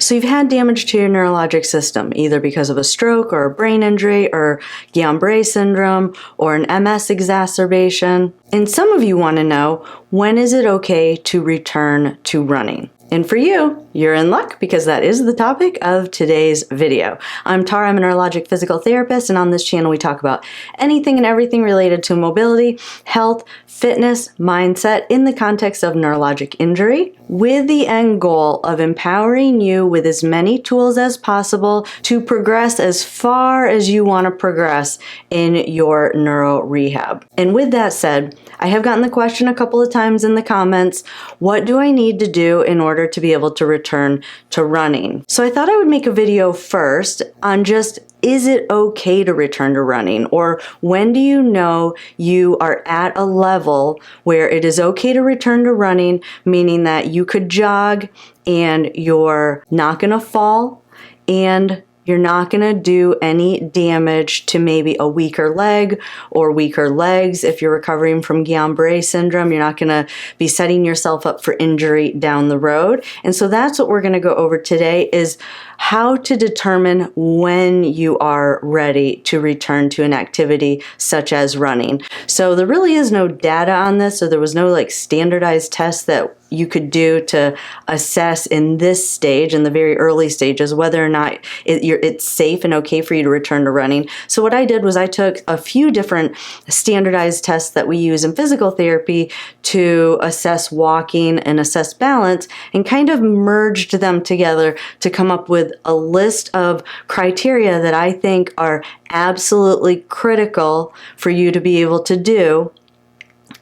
So you've had damage to your neurologic system, either because of a stroke or a brain injury or Guillain-Barré syndrome or an MS exacerbation. And some of you want to know, when is it okay to return to running? And for you, you're in luck because that is the topic of today's video. I'm Tara, I'm a neurologic physical therapist, and on this channel we talk about anything and everything related to mobility, health, fitness, mindset in the context of neurologic injury, with the end goal of empowering you with as many tools as possible to progress as far as you want to progress in your neuro rehab. And with that said, I have gotten the question a couple of times in the comments, what do I need to do in order to be able to return to running? So I thought I would make a video first on just, is it okay to return to running? Or when do you know you are at a level where it is okay to return to running, meaning that you could jog and you're not going to fall and you're not going to do any damage to maybe a weaker leg or weaker legs. If you're recovering from Guillain-Barré syndrome, you're not going to be setting yourself up for injury down the road. And so that's what we're going to go over today, is how to determine when you are ready to return to an activity such as running. So there really is no data on this, so there was no standardized test that you could do to assess in this stage, in the very early stages, whether or not it's safe and okay for you to return to running. So what I did was I took a few different standardized tests that we use in physical therapy to assess walking and assess balance, and kind of merged them together to come up with a list of criteria that I think are absolutely critical for you to be able to do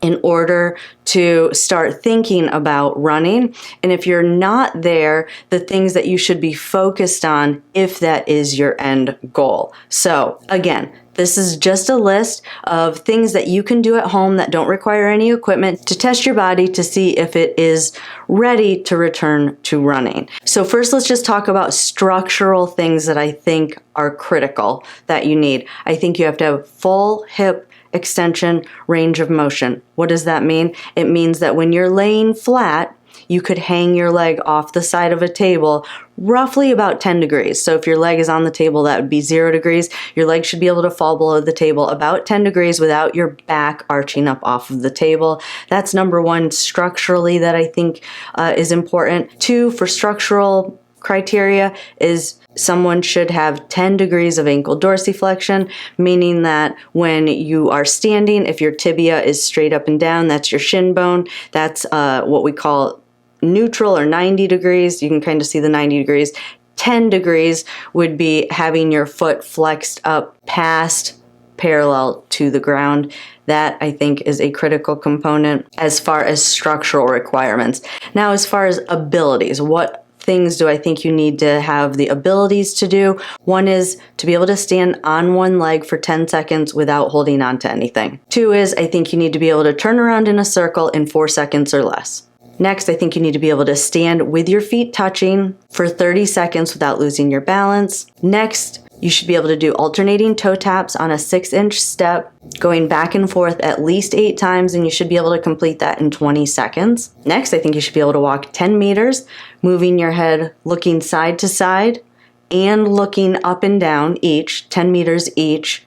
in order to start thinking about running. And if you're not there, the things that you should be focused on if that is your end goal. So again, this is just a list of things that you can do at home that don't require any equipment to test your body to see if it is ready to return to running. So first, let's just talk about structural things that I think are critical that you need. I think you have to have full hip extension range of motion. What does that mean? It means that when you're laying flat, you could hang your leg off the side of a table roughly about 10 degrees. So if your leg is on the table, that would be 0 degrees. Your leg should be able to fall below the table about 10 degrees without your back arching up off of the table. That's number one structurally that I think is important. 2, for structural criteria, is someone should have 10 degrees of ankle dorsiflexion, meaning that when you are standing, if your tibia is straight up and down, that's your shin bone. That's what we call neutral or 90 degrees. You can kind of see the 90 degrees. 10 degrees would be having your foot flexed up past parallel to the ground. That, I think, is a critical component as far as structural requirements. Now, as far as abilities, what things do I think you need to have the abilities to do? One is to be able to stand on one leg for 10 seconds without holding on to anything. 2 is I think you need to be able to turn around in a circle in 4 seconds or less. Next, I think you need to be able to stand with your feet touching for 30 seconds without losing your balance. Next, you should be able to do alternating toe taps on a 6-inch step, going back and forth at least 8 times, and you should be able to complete that in 20 seconds. Next, I think you should be able to walk 10 meters, moving your head, looking side to side, and looking up and down each, 10 meters each,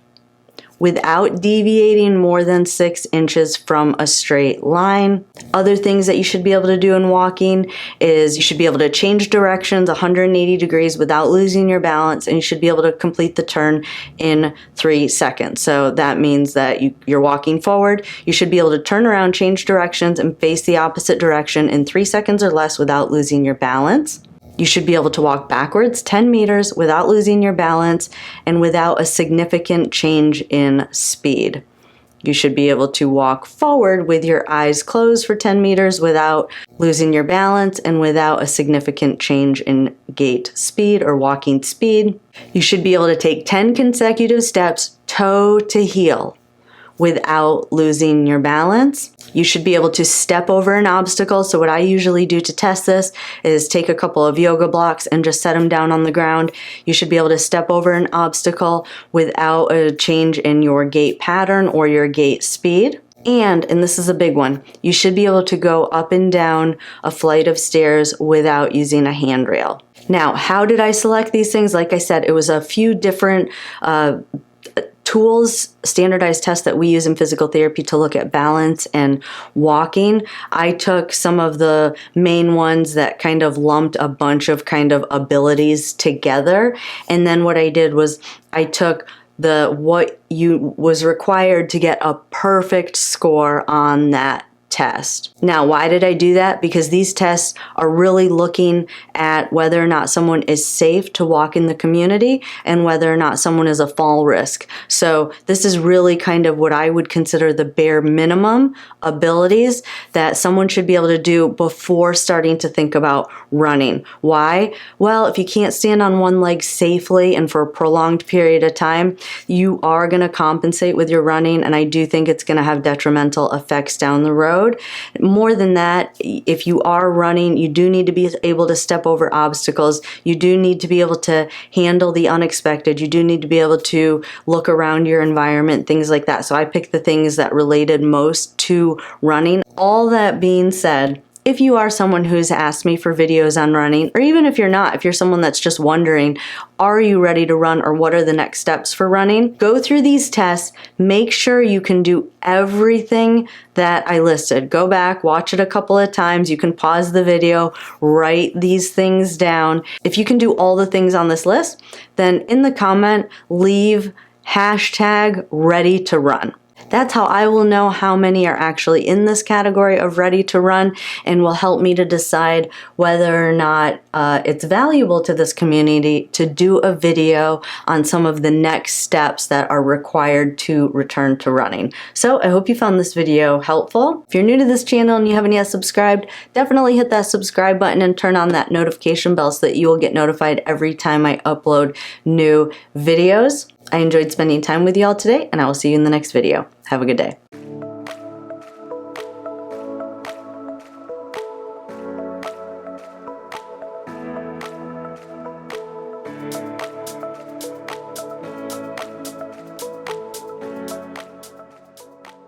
without deviating more than 6 inches from a straight line. Other things that you should be able to do in walking is you should be able to change directions 180 degrees without losing your balance, and you should be able to complete the turn in 3 seconds. So that means that you're walking forward, you should be able to turn around, change directions, and face the opposite direction in 3 seconds or less without losing your balance. You should be able to walk backwards 10 meters without losing your balance and without a significant change in speed. You should be able to walk forward with your eyes closed for 10 meters without losing your balance and without a significant change in gait speed or walking speed. You should be able to take 10 consecutive steps toe to heel without losing your balance. You should be able to step over an obstacle. So what I usually do to test this is take a couple of yoga blocks and just set them down on the ground. You should be able to step over an obstacle without a change in your gait pattern or your gait speed. And this is a big one, you should be able to go up and down a flight of stairs without using a handrail. Now, how did I select these things? Like I said, it was a few different tools, standardized tests that we use in physical therapy to look at balance and walking. I took some of the main ones that kind of lumped a bunch of kind of abilities together. And then what I did was I took what you was required to get a perfect score on that test. Now, why did I do that? Because these tests are really looking at whether or not someone is safe to walk in the community and whether or not someone is a fall risk. So this is really kind of what I would consider the bare minimum abilities that someone should be able to do before starting to think about running. Why? Well, if you can't stand on one leg safely and for a prolonged period of time, you are going to compensate with your running, and I do think it's going to have detrimental effects down the road. More than that, if you are running, you do need to be able to step over obstacles. You do need to be able to handle the unexpected. You do need to be able to look around your environment, things like that. So I picked the things that related most to running. All that being said, if you are someone who's asked me for videos on running, or even if you're not, if you're someone that's just wondering, are you ready to run or what are the next steps for running? Go through these tests, make sure you can do everything that I listed. Go back, watch it a couple of times. You can pause the video, write these things down. If you can do all the things on this list, then in the comment, leave #ready-to-run. That's how I will know how many are actually in this category of ready to run, and will help me to decide whether or not it's valuable to this community to do a video on some of the next steps that are required to return to running. So I hope you found this video helpful. If you're new to this channel and you haven't yet subscribed, definitely hit that subscribe button and turn on that notification bell so that you will get notified every time I upload new videos. I enjoyed spending time with you all today, and I will see you in the next video. Have a good day.